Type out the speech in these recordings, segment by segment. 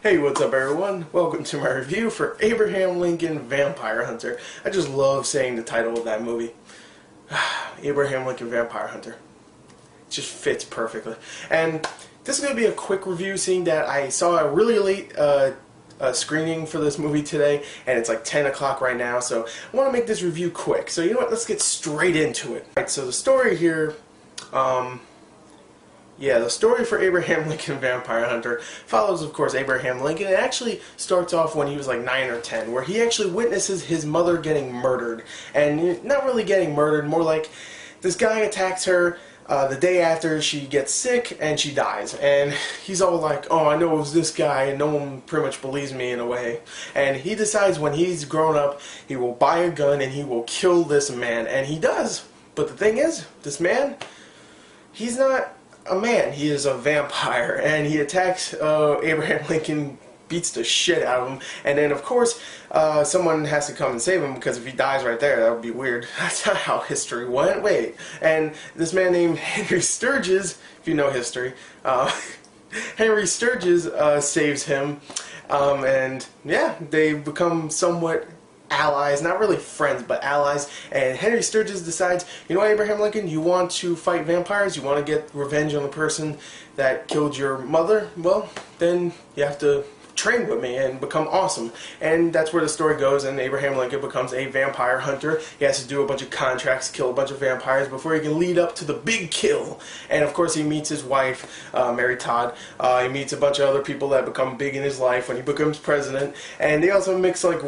Hey, what's up everyone? Welcome to my review for Abraham Lincoln Vampire Hunter. I just love saying the title of that movie. Abraham Lincoln Vampire Hunter. It just fits perfectly. And this is going to be a quick review, seeing that I saw a really late screening for this movie today, and it's like 10 o'clock right now, so I want to make this review quick. So you know what, let's get straight into it. Alright, so the story here, the story for Abraham Lincoln Vampire Hunter follows, of course, Abraham Lincoln. It actually starts off when he was like 9 or 10, where he actually witnesses his mother getting murdered. And not really getting murdered, more like this guy attacks her the day after she gets sick and she dies. And he's all like, oh, I know it was this guy, and no one pretty much believes me in a way. And he decides when he's grown up, he will buy a gun and he will kill this man. And he does. But the thing is, this man, he's not a man, he is a vampire, and he attacks Abraham Lincoln, beats the shit out of him, and then of course someone has to come and save him, because if he dies right there, that would be weird. That's not how history went. Wait, and this man named Henry Sturgis, if you know history, Henry Sturgis saves him, and yeah, they become somewhat allies, not really friends, but allies. And Henry Sturgis decides, you know what, Abraham Lincoln, you want to fight vampires, you want to get revenge on the person that killed your mother, well, then you have to train with me and become awesome. And that's where the story goes, and Abraham Lincoln becomes a vampire hunter. He has to do a bunch of contracts, kill a bunch of vampires before he can lead up to the big kill. And of course he meets his wife, Mary Todd. He meets a bunch of other people that become big in his life when he becomes president, and they also mix like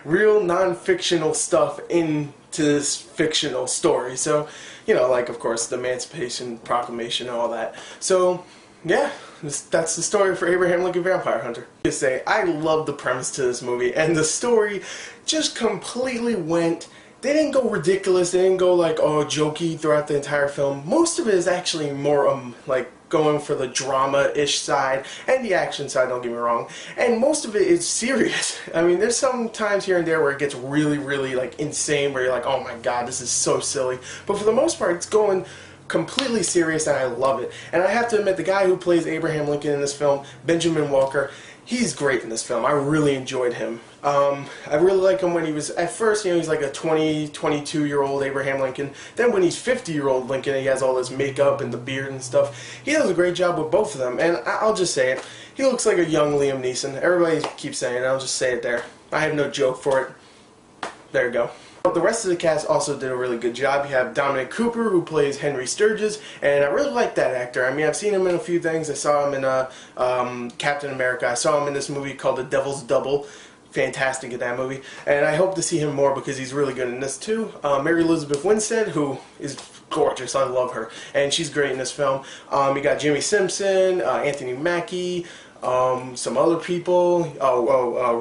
real non-fictional stuff into this fictional story. So, you know, like, of course, the Emancipation Proclamation and all that. So, yeah, that's the story for Abraham Lincoln Vampire Hunter. Just say, I love the premise to this movie, and the story just completely went. They didn't go ridiculous, they didn't go like, oh, jokey throughout the entire film. Most of it is actually more, like, going for the drama-ish side, and the action side, don't get me wrong. And most of it is serious. I mean, there's some times here and there where it gets really, really, like, insane, where you're like, oh my god, this is so silly. But for the most part, it's going completely serious, and I love it. And I have to admit, the guy who plays Abraham Lincoln in this film, Benjamin Walker, he's great in this film. I really enjoyed him. I really like him when he was, at first, you know, he's like a 22-year-old Abraham Lincoln. Then when he's 50-year-old Lincoln, he has all this makeup and the beard and stuff. He does a great job with both of them, and I'll just say it. He looks like a young Liam Neeson. Everybody keeps saying it, I'll just say it there. I have no joke for it. There you go. The rest of the cast also did a really good job. You have Dominic Cooper, who plays Henry Sturgis, and I really like that actor. I mean, I've seen him in a few things. I saw him in Captain America. I saw him in this movie called The Devil's Double. Fantastic in that movie, and I hope to see him more because he's really good in this too. Mary Elizabeth Winstead, who is gorgeous, I love her, and she's great in this film. You got Jimmy Simpson, Anthony Mackie, some other people,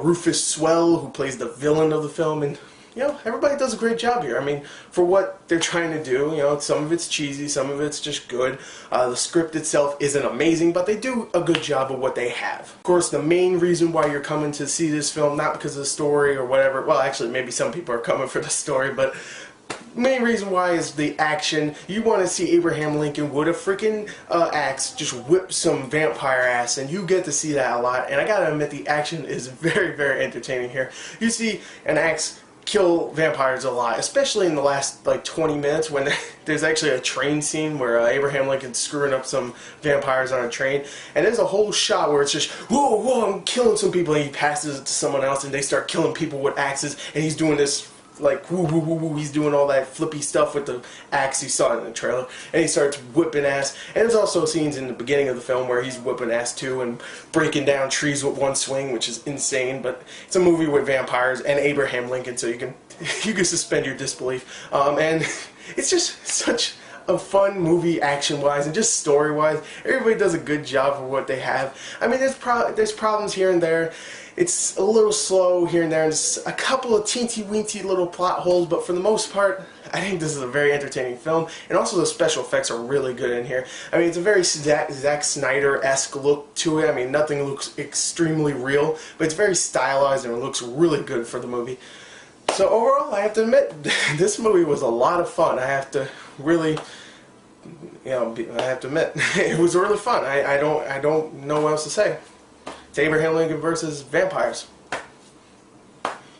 Rufus Swell, who plays the villain of the film, and you know, everybody does a great job here. I mean, for what they're trying to do, you know, some of it's cheesy, some of it's just good. The script itself isn't amazing, but they do a good job of what they have. Of course, the main reason why you're coming to see this film, not because of the story or whatever, well, actually, maybe some people are coming for the story, but main reason why is the action. You want to see Abraham Lincoln with a freaking axe just whip some vampire ass, and you get to see that a lot. And I gotta admit, the action is very, very entertaining here. You see an axe kill vampires a lot, especially in the last like 20 minutes when there's actually a train scene where Abraham Lincoln's screwing up some vampires on a train, and there's a whole shot where it's just whoa, whoa, I'm killing some people, and he passes it to someone else and they start killing people with axes, and he's doing this like woo woo woo woo, he's doing all that flippy stuff with the axe. You saw it in the trailer, and he starts whipping ass. And there's also scenes in the beginning of the film where he's whipping ass too and breaking down trees with one swing, which is insane. But it's a movie with vampires and Abraham Lincoln, so you can suspend your disbelief. And it's just such a fun movie, action-wise and just story-wise. Everybody does a good job for what they have. I mean, there's problems here and there. It's a little slow here and there, and just a couple of teensy-weensy little plot holes, but for the most part, I think this is a very entertaining film, and also the special effects are really good in here. I mean, it's a very Zack Snyder-esque look to it. I mean, nothing looks extremely real, but it's very stylized and it looks really good for the movie. So overall, I have to admit, this movie was a lot of fun. I have to really, you know, I have to admit, it was really fun. I don't know what else to say. It's Abraham Lincoln versus vampires.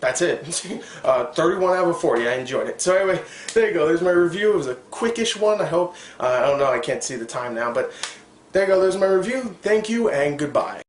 That's it. 31 out of 40. I enjoyed it. So anyway, there you go. There's my review. It was a quickish one, I hope. I don't know. I can't see the time now. But there you go. There's my review. Thank you and goodbye.